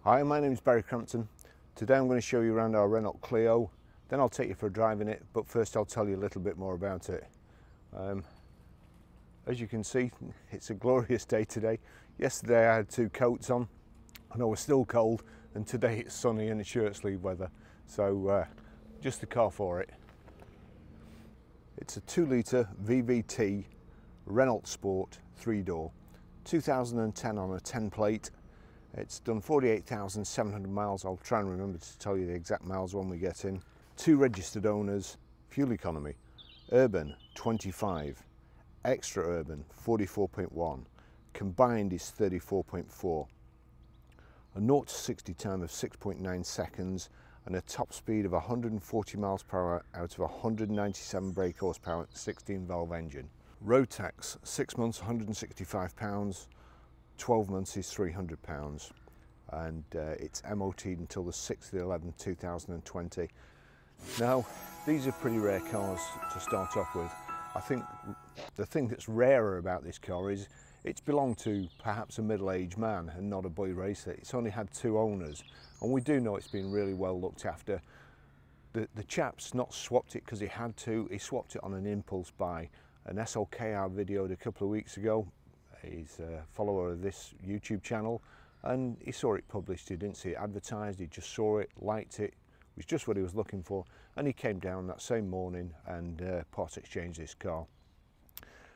Hi, my name is Barry Crampton. Today I'm going to show you around our Renault Clio, then I'll take you for a drive in it, but first I'll tell you a little bit more about it. As you can see, it's a glorious day today. Yesterday I had 2 coats on and I was still cold, and today it's sunny and it's shirt sleeve weather, so just the car for it. It's a 2-litre VVT Renault Sport 3-door, 2010 on a 10 plate. It's done 48,700 miles. I'll try and remember to tell you the exact miles when we get in. 2 registered owners, fuel economy, urban 25, extra urban 44.1, combined is 34.4. A 0 to 60 time of 6.9 seconds and a top speed of 140 miles per hour out of 197 brake horsepower, 16 valve engine. Road tax, 6 months £165, 12 months is £300, and it's MOT'd until the 6th of 11th 2020. Now, these are pretty rare cars to start off with. I think the thing that's rarer about this car is it's belonged to perhaps a middle-aged man and not a boy racer. It's only had 2 owners, and we do know it's been really well looked after. The chap's not swapped it because he had to, he swapped it on an impulse buy. An SLK I videoed a couple of weeks ago. He's a follower of this YouTube channel, and he saw it published. He didn't see it advertised, he just saw it, liked it, was just what he was looking for, and he came down that same morning and part exchanged this car.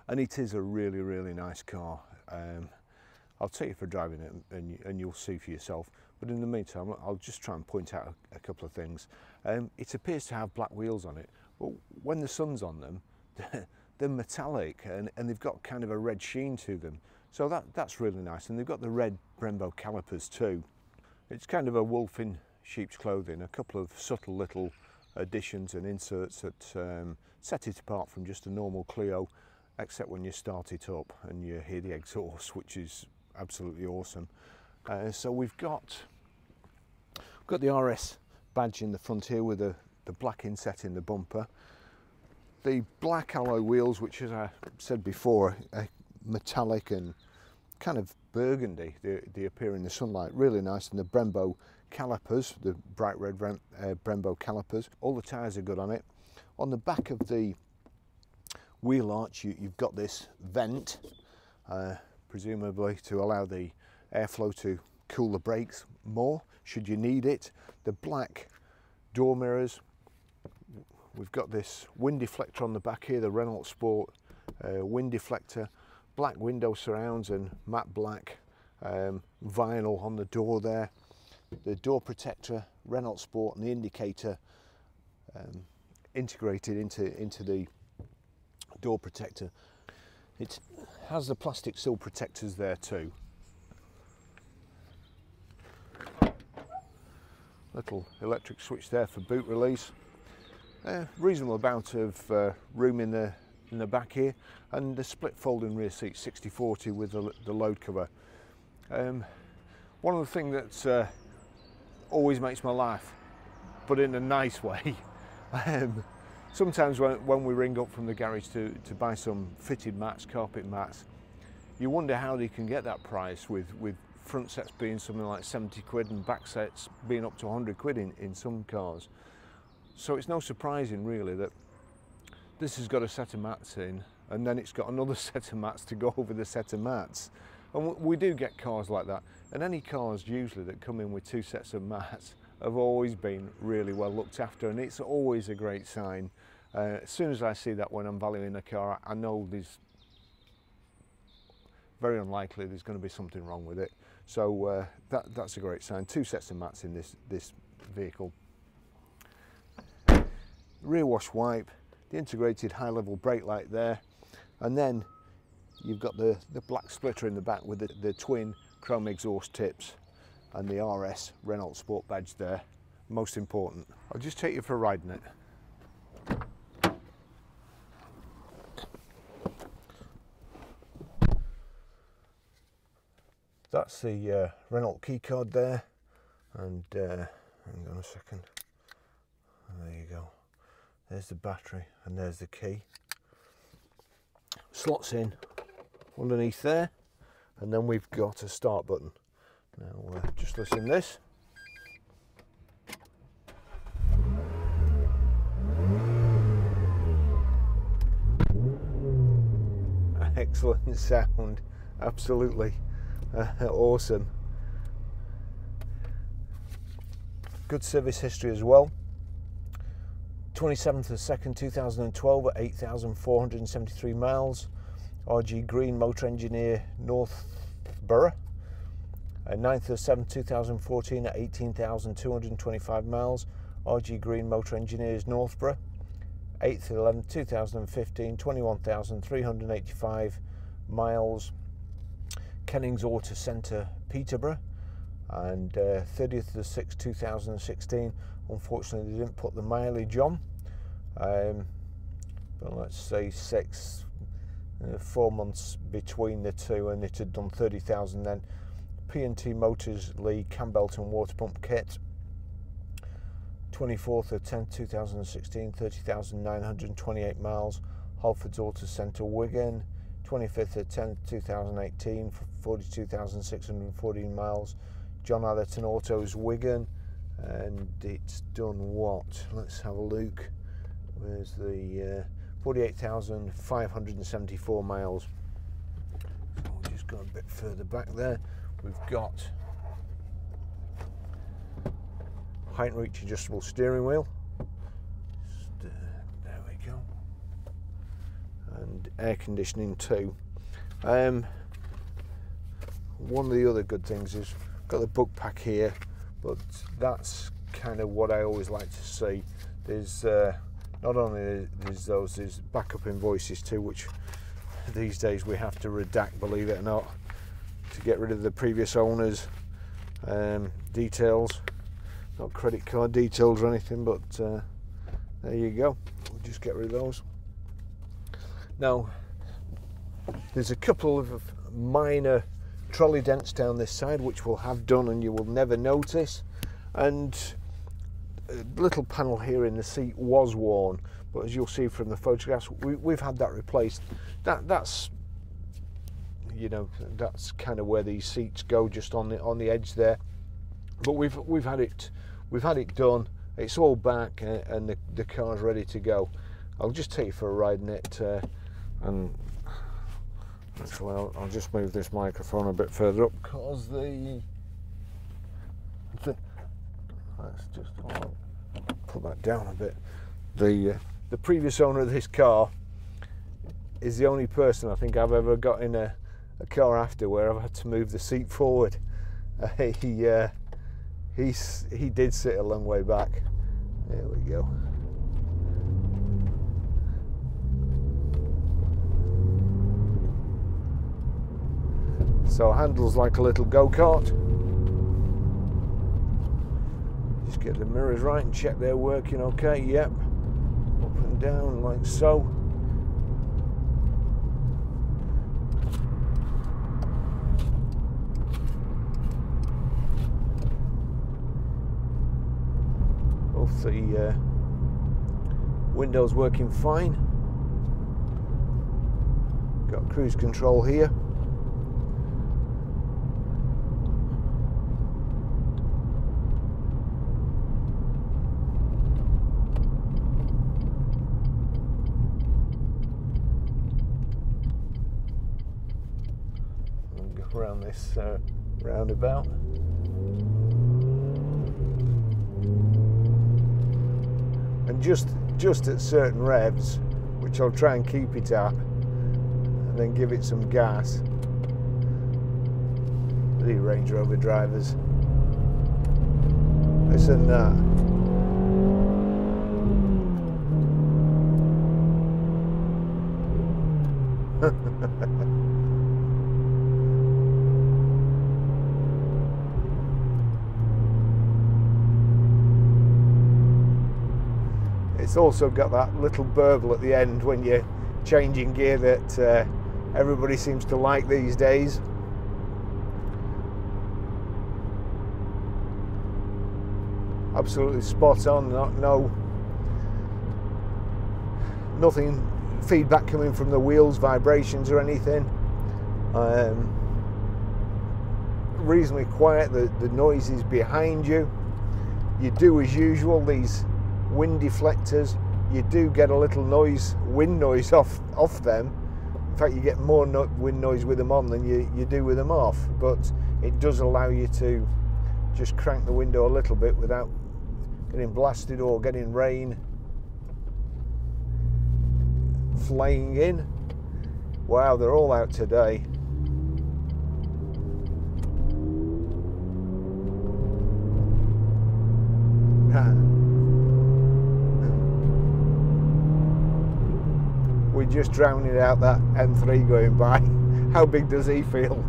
And it is a really nice car. I'll take you for driving it and you'll see for yourself, but in the meantime I'll just try and point out a couple of things. It appears to have black wheels on it, but when the sun's on them they're metallic and they've got kind of a red sheen to them, so that's really nice. And they've got the red Brembo calipers too. It's kind of a wolf in sheep's clothing, a couple of subtle little additions and inserts that set it apart from just a normal Clio, except when you start it up and you hear the exhaust, which is absolutely awesome. So we've got the RS badge in the front here with the black inset in the bumper. The black alloy wheels, which, as I said before, are metallic and kind of burgundy. They appear in the sunlight, really nice. And the Brembo calipers, the bright red Brembo calipers, all the tyres are good on it. On the back of the wheel arch, you've got this vent, presumably to allow the airflow to cool the brakes more, should you need it. The black door mirrors. We've got this wind deflector on the back here, the Renault Sport wind deflector, black window surrounds and matte black vinyl on the door there. The door protector, Renault Sport, and the indicator integrated into the door protector. It has the plastic sill protectors there too. Little electric switch there for boot release. Reasonable amount of room in the back here, and the split folding rear seat, 60/40 with the load cover. One of the things that always makes me laugh, but in a nice way, sometimes when we ring up from the garage to buy some fitted mats, carpet mats, you wonder how they can get that price with front sets being something like 70 quid and back sets being up to 100 quid in some cars. So it's no surprising really that this has got a set of mats in, and then it's got another set of mats to go over the set of mats. And we do get cars like that, and any cars usually that come in with 2 sets of mats have always been really well looked after, and it's always a great sign. As soon as I see that when I'm valuing a car, I know there's very unlikely there's going to be something wrong with it. So that's a great sign. 2 sets of mats in this vehicle. Rear wash wipe, the integrated high level brake light there, and then you've got the black splitter in the back with the twin chrome exhaust tips and the RS Renault Sport badge there, most important. I'll just take you for a ride in it. That's the Renault key card there, and hang on a second, there you go. There's the battery and there's the key. Slots in underneath there, and then we've got a start button. Now just Just listen to this. Excellent sound, absolutely awesome. Good service history as well. 27th of 2nd 2012 at 8,473 miles. RG Green Motor Engineer Northborough. 9th of 7th 2014 at 18,225 miles. RG Green Motor Engineers Northborough. 8th of 11th 2015 21,385 miles. Kennings Auto Centre Peterborough. And 30th of 6th 2016, unfortunately they didn't put the mileage on, but let's say 4 months between the two, and it had done 30,000 then. P&T Motors Lee Cambelton water pump kit. 24th of 10th 2016, 30,928 miles. Halfords Auto Centre Wigan. 25th of 10th 2018, 42,614 miles. John Atherton Autos Wigan, and it's done what? Let's have a look. Where's the 48,574 miles. So we'll just go a bit further back there. We've got height and reach adjustable steering wheel. There we go. And air conditioning too. One of the other good things is got the book pack here, but that's kind of what I always like to see. There's not only there's backup invoices too, which these days we have to redact, believe it or not, to get rid of the previous owners' details, not credit card details or anything, but there you go. We'll just get rid of those. Now, there's a couple of minor trolley dents down this side which we'll have done and you will never notice, and a little panel here in the seat was worn, but as you'll see from the photographs, we've had that replaced. That's, you know, that's kind of where these seats go, just on the edge there. But we've had it done. It's all back, and the car's ready to go. I'll just take you for a ride in it, and actually I'll just move this microphone a bit further up, because let's just put that down a bit. The previous owner of this car is the only person I think I've ever got in a car after where I've had to move the seat forward. He did sit a long way back. There we go. So handles like a little go-kart. Just get the mirrors right and check they're working okay. Yep. Up and down like so. Both the windows working fine. Got cruise control here. Around this roundabout. And just at certain revs, which I'll try and keep it at, and then give it some gas. The Range Rover drivers. Listen that. It's also got that little burble at the end when you're changing gear that everybody seems to like these days. Absolutely spot on. Nothing feedback coming from the wheels, vibrations or anything. reasonably quiet. The noise is behind you. You do as usual, these wind deflectors, you do get a little noise, wind noise off them. In fact, you get more wind noise with them on than you do with them off, but it does allow you to just crank the window a little bit without getting blasted or getting rain flying in. Wow, they're all out today. We're just drowning out that M3 going by. How big does he feel?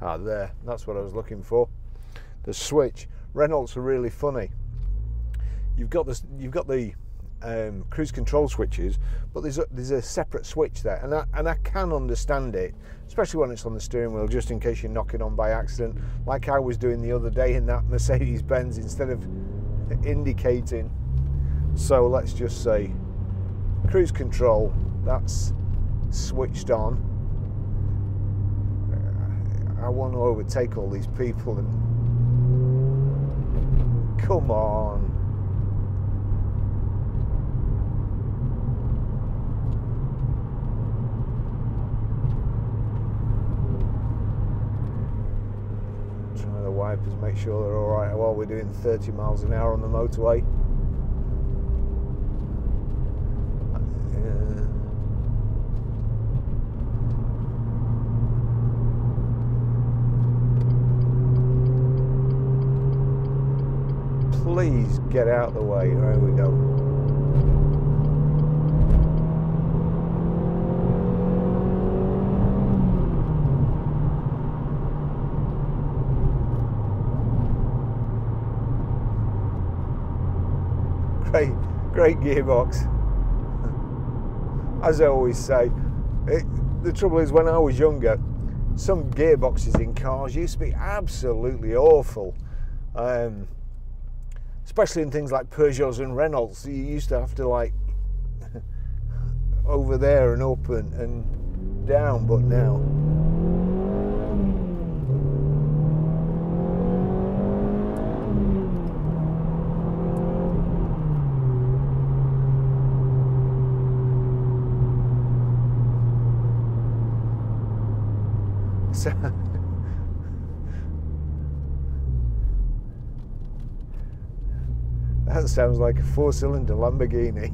Ah, there, that's what I was looking for. The switch. Renaults are really funny. You've got the cruise control switches, but there's a separate switch there, and I can understand it, especially when it's on the steering wheel, just in case you knock it on by accident, like I was doing the other day in that Mercedes-Benz, instead of indicating. So let's just say cruise control, that's switched on. I want to overtake all these people and come on. Try the wipers, make sure they're all right while we're doing 30 miles an hour on the motorway. Please get out of the way. There we go. Great gearbox. As I always say, the trouble is, when I was younger, some gearboxes in cars used to be absolutely awful. Especially in things like Peugeots and Renaults, you used to have to like over there and up and down, but now so that sounds like a 4-cylinder Lamborghini.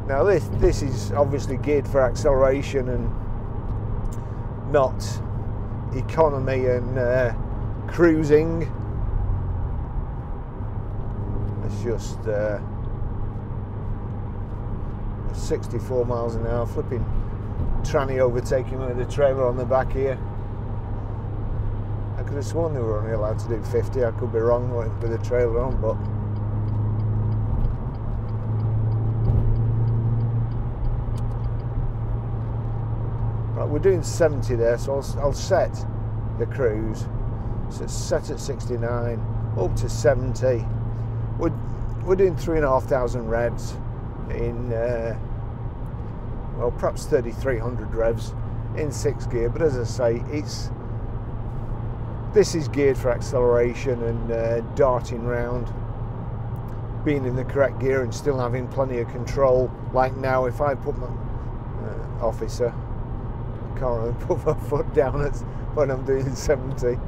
Now this is obviously geared for acceleration and not economy and cruising. It's just 64 miles an hour, flipping tranny overtaking with a trailer on the back here. I could have sworn they were only allowed to do 50. I could be wrong with the trailer on, but right, we're doing 70 there, so I'll set the cruise. So it's set at 69, up to 70. We're doing 3,500 revs in, well, perhaps 3,300 revs in 6th gear. But as I say, this is geared for acceleration and darting round, being in the correct gear and still having plenty of control. Like now, if I put my officer, I can't really put my foot down when I'm doing 70.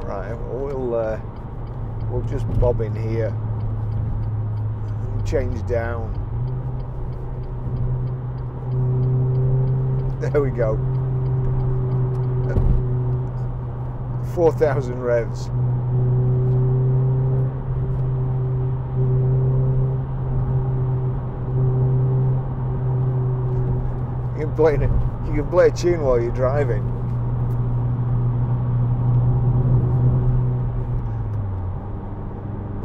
Right, we'll just bob in here and change down. There we go. 4,000 revs. You can play a tune while you're driving.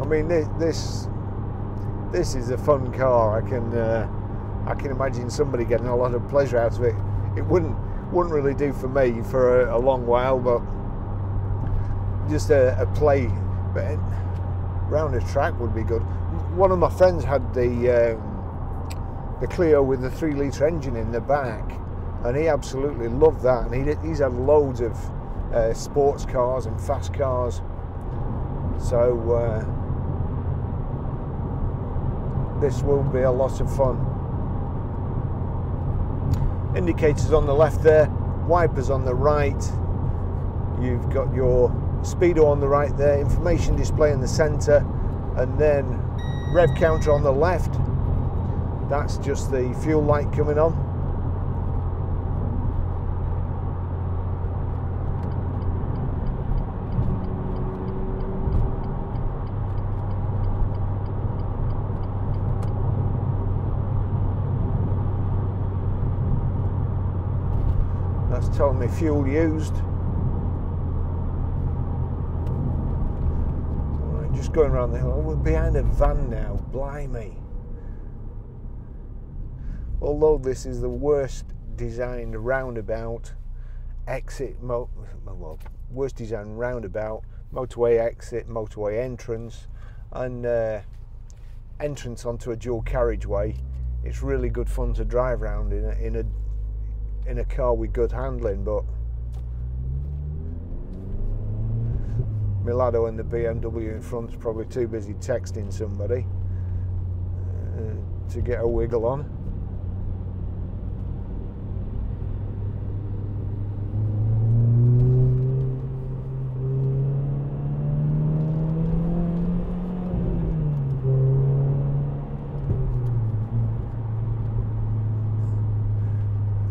I mean, this is a fun car. I can imagine somebody getting a lot of pleasure out of it. It wouldn't really do for me for a long while, but just a play round a track would be good. One of my friends had the Clio with the 3-litre engine in the back, and he absolutely loved that. And he's had loads of sports cars and fast cars, so this will be a lot of fun. Indicators on the left there, wipers on the right, you've got your speedo on the right there, information display in the centre, and then rev counter on the left. That's just the fuel light coming on. That's telling me fuel used. Right, just going around the hill. Oh, we're behind a van now, blimey. Although this is the worst designed roundabout exit, worst designed roundabout, motorway exit, motorway entrance, and entrance onto a dual carriageway, it's really good fun to drive around in a car with good handling. But Milado and the BMW in front is probably too busy texting somebody to get a wiggle on.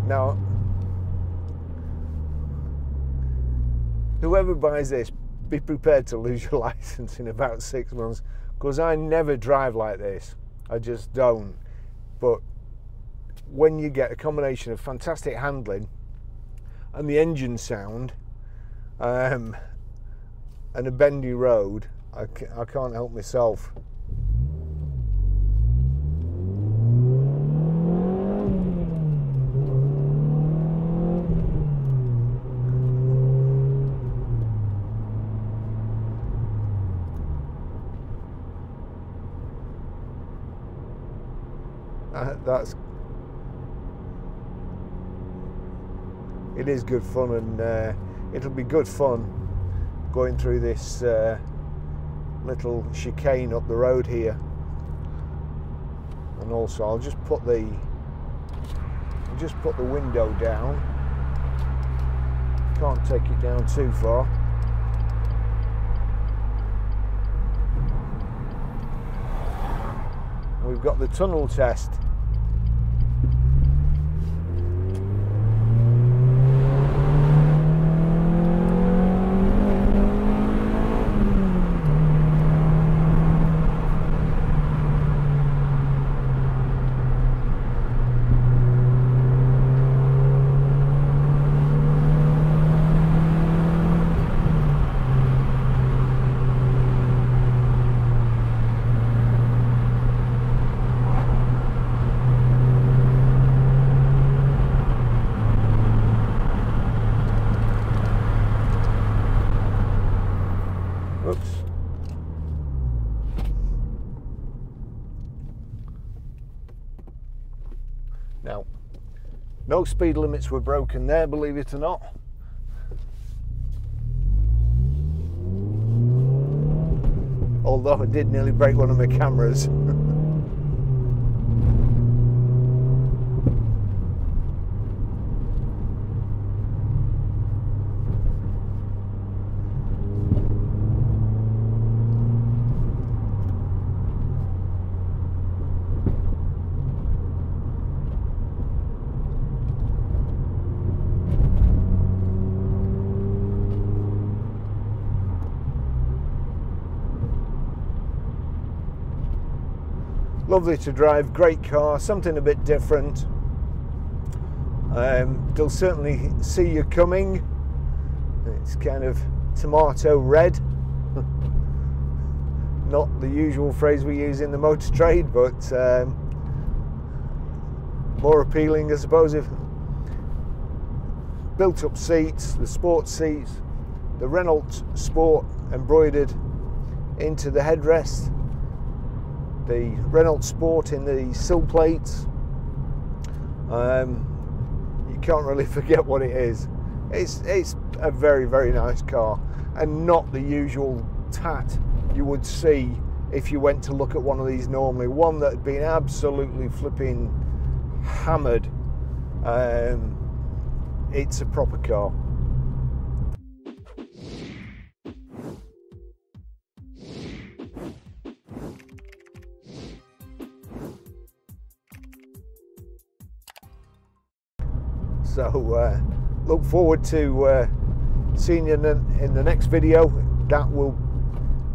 Now, whoever buys this, be prepared to lose your license in about 6 months, because I never drive like this. I just don't. But when you get a combination of fantastic handling and the engine sound and a bendy road, I can't help myself. It is good fun, and it'll be good fun going through this little chicane up the road here. And also I'll just put the window down. Can't take it down too far. We've got the tunnel test. Now, no speed limits were broken there, believe it or not. Although I did nearly break one of my cameras. lovely to drive, great car, something a bit different. They'll certainly see you coming. It's kind of tomato red. Not the usual phrase we use in the motor trade, but more appealing, I suppose. If built up seats, the sport seats, the Renault Sport embroidered into the headrest, the Renault Sport in the sill plates. You can't really forget what it is. It's a very, very nice car, and not the usual tat you would see if you went to look at one of these normally. One that had been absolutely flipping hammered. It's a proper car. So look forward to seeing you in the next video. That will,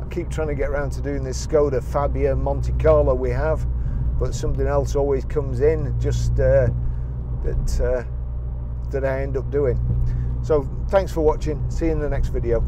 I keep trying to get around to doing this Skoda Fabia Monte Carlo we have, but something else always comes in, just that I end up doing. So thanks for watching, see you in the next video.